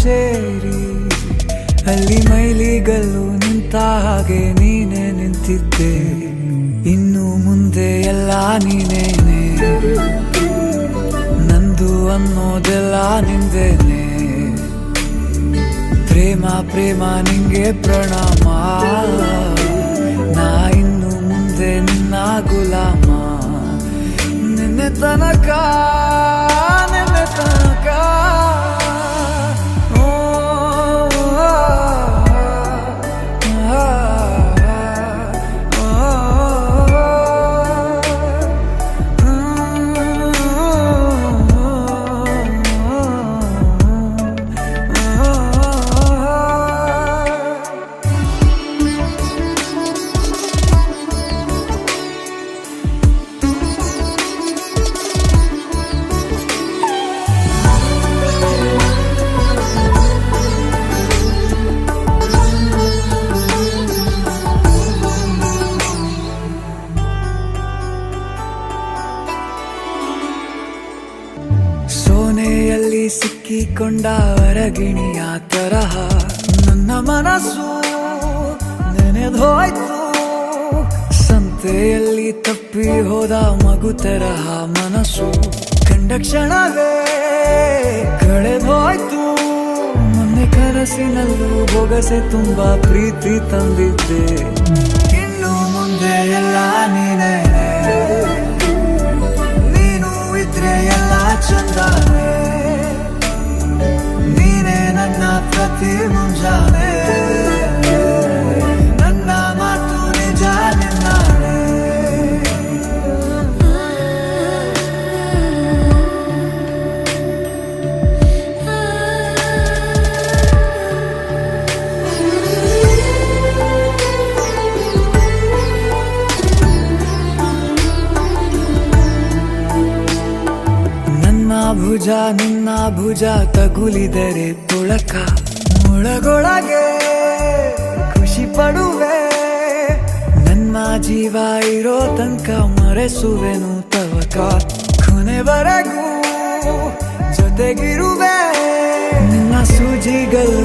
ಸೇರಿ ಅಲ್ಲಿ ಮೈಲಿಗಲ್ಲು ನಿಂತ ಹಾಗೆ ನೀನೇ ನಿಂತಿದ್ದೆ. ಇನ್ನು ಮುಂದೆ ಎಲ್ಲ ನೀನೇನೆ, ನಂದು ಅನ್ನೋದೆಲ್ಲ ನಿಂದೇನೆ. ಪ್ರೇಮ ಪ್ರೇಮ ನಿಂಗೆ ಪ್ರಣಾಮ, ನಾ ಇನ್ನು ಮುಂದೆ ನಿನ್ನ ಗುಲಾಮ. ನಿನ್ನೆ ತನಕ ನಿನ್ನೆ ತನಕ ಸೋನೆಯಲ್ಲಿ ಸಿಕ್ಕಿಕೊಂಡ ಅರಗಿಣಿಯ ತರಹ ನನ್ನ ಮನಸ್ಸು ನೆನೆದೋಯ್ತು. ಸಂತೆಯಲ್ಲಿ ತಪ್ಪಿ ಹೋದ ಮಗು ತರಹ ಮನಸ್ಸು ಕಂಡ ಕ್ಷಣವೇ ಕಳೆದೋಯ್ತು. ಮೊನ್ನೆ ಕನಸಿನಲ್ಲೂ ಬೊಗಸೆ ತುಂಬಾ ಪ್ರೀತಿ ತಂದಿದ್ದೆ. ಇನ್ನು ಮುಂದೆ ಎಲ್ಲ ನೀನೇ, ನೀನು ಇದ್ರೆ ಎಲ್ಲ ಚಂದಾನೆ. ನೀನೇ ನನ್ನ ಪ್ರತಿ ಮುಂಜಾನೆ, ನನ್ನ ಮಾತು ನಿಜ ನಿನ್ನಾನೆ. ಭುಜ ನಿನ್ನ ಭುಜ ತಗುಲಿದರೆ ತುಳಕ ಮುಳಗೊಳಗೆ ಖುಷಿ ಪಡುವೆ. ನನ್ನ ಜೀವ ಇರೋ ತನಕ ಮರೆಸುವೆನು ತವಕ. ಕೊನೆವರೆಗೂ ಜೊತೆಗಿರುವೆ. ನಿನ್ನ ಸೂಜಿಗಳು